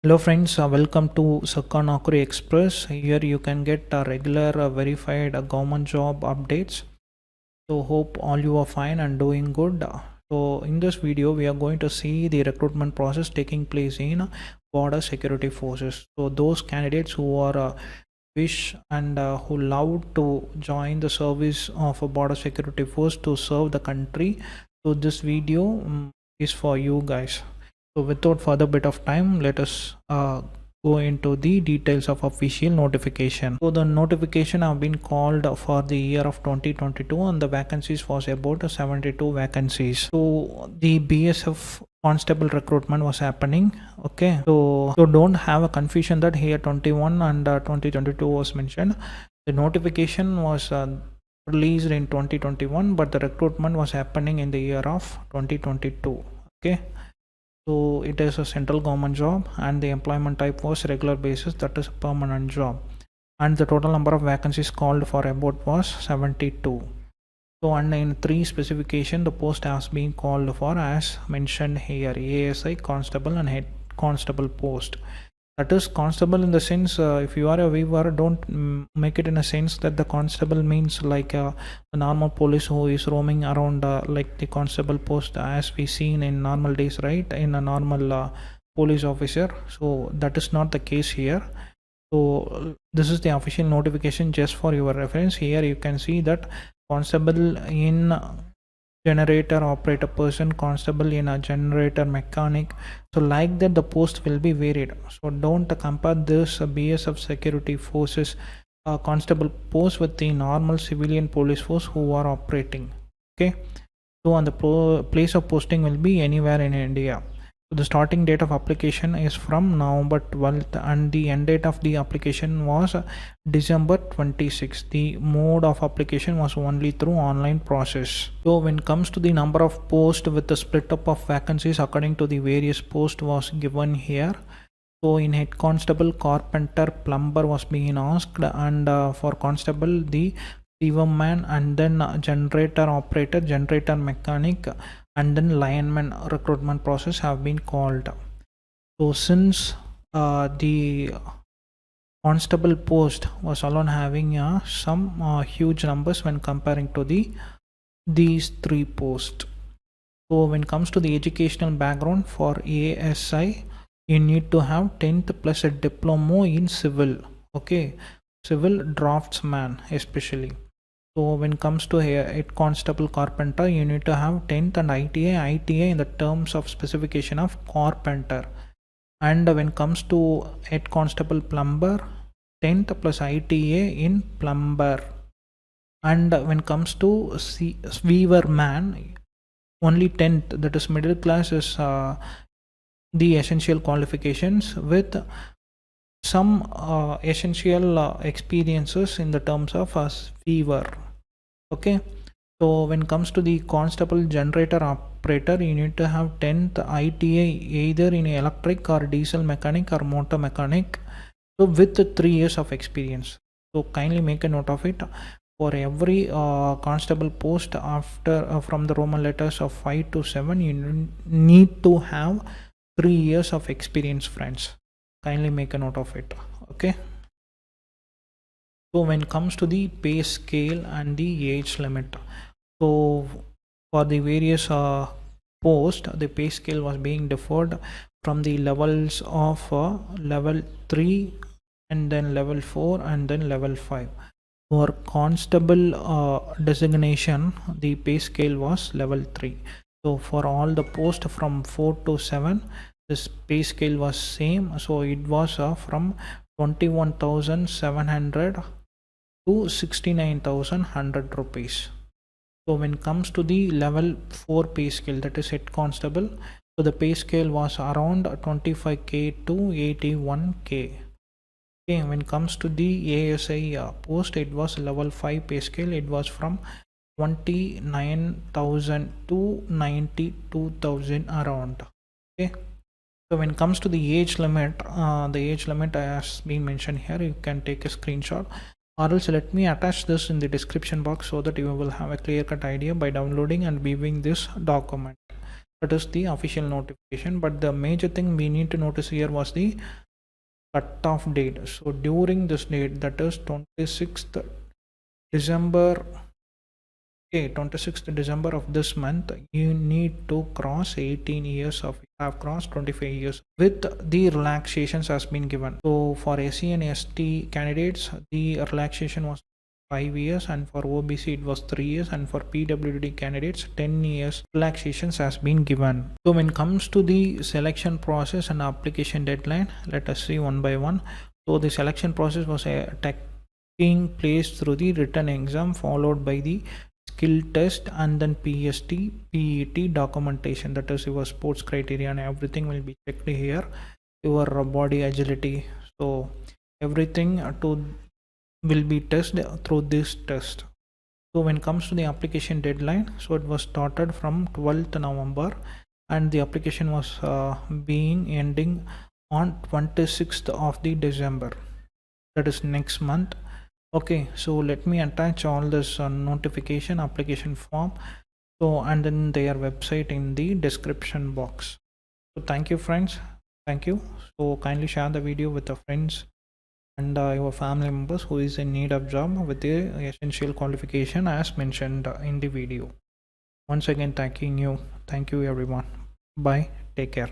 Hello friends, welcome to Sakka Naukri Express. Here you can get regular verified government job updates. So hope all you are fine and doing good. So in this video we are going to see the recruitment process taking place in border security forces. So those candidates who are wish and who love to join the service of a border security force to serve the country. So this video is for you guys. So without further bit of time, let us go into the details of official notification. So the notification have been called for the year of 2022 and the vacancies was about 72 vacancies. So the BSF constable recruitment was happening. Okay, so don't have a confusion that here 21 and 2022 was mentioned. The notification was released in 2021, but the recruitment was happening in the year of 2022. Okay, so it is a central government job and the employment type was regular basis, that is a permanent job, and the total number of vacancies called for about was 72. So and in 3 specification the post has been called for as mentioned here: ASI, constable and head constable post. That is constable in the sense, if you are a weaver, don't make it in a sense that the constable means like a normal police who is roaming around like the constable post as we seen in normal days, right, in a normal police officer. So that is not the case here. So this is the official notification just for your reference. Here you can see that constable in generator operator person, constable in a generator mechanic. So like that the post will be varied. So don't compare this BSF security forces constable post with the normal civilian police force who are operating. Okay, so on the place of posting will be anywhere in India. So the starting date of application is from November 12th and the end date of the application was December 26th. The mode of application was only through online process. So when it comes to the number of posts with the split up of vacancies according to the various posts was given here. So in head constable, carpenter, plumber was being asked, and for constable the man, and then generator operator, generator mechanic, and then lineman recruitment process have been called. So since the constable post was alone having some huge numbers when comparing to these 3 posts. So when it comes to the educational background for ASI, you need to have 10th plus a diploma in civil. Okay, civil draftsman especially. So when it comes to head constable carpenter, you need to have 10th and ITA in the terms of specification of carpenter. And when it comes to head constable plumber, 10th plus ITA in plumber. And when it comes to weaver man, only 10th, that is middle class, is the essential qualifications with some essential experiences in the terms of weaver. Okay, so when it comes to the constable generator operator, you need to have 10th ITA either in electric or diesel mechanic or motor mechanic, so with 3 years of experience. So kindly make a note of it. For every constable post after from the Roman letters of 5 to 7, you need to have 3 years of experience, friends. Kindly make a note of it. Okay, so when it comes to the pay scale and the age limit, so for the various post, the pay scale was being differed from the levels of level 3 and then level 4 and then level 5. For constable designation, the pay scale was level 3. So for all the post from 4 to 7, this pay scale was same. So it was from 21,700 to 69,100 rupees. So when it comes to the level 4 pay scale, that is head constable, so the pay scale was around 25k to 81k. Okay, when it comes to the ASI post, it was level 5 pay scale. It was from 29,000 to 92,000 around. Okay, so when it comes to the age limit has been mentioned here. You can take a screenshot, or else let me attach this in the description box so that you will have a clear-cut idea by downloading and viewing this document. That is the official notification. But the major thing we need to notice here was the cutoff date. So during this date, that is 26th December, okay, 26th December of this month, you need to cross 18 years of, have crossed 25 years with the relaxations has been given. So for SC and ST candidates, the relaxation was 5 years, and for OBC it was 3 years, and for PWD candidates 10 years relaxations has been given. So when it comes to the selection process and application deadline, let us see one by one. So the selection process was taking place through the written exam followed by the skill test and then PST PET documentation, that is your sports criteria and everything will be checked here, your body agility, so everything to will be tested through this test. So when it comes to the application deadline, so it was started from 12th November and the application was being ending on 26th of the December, that is next month. Okay, so let me attach all this notification application form, so and then their website in the description box. So thank you friends, thank you. So kindly share the video with your friends and your family members who is in need of job with the essential qualification as mentioned in the video. Once again thanking you, thank you everyone, bye, take care.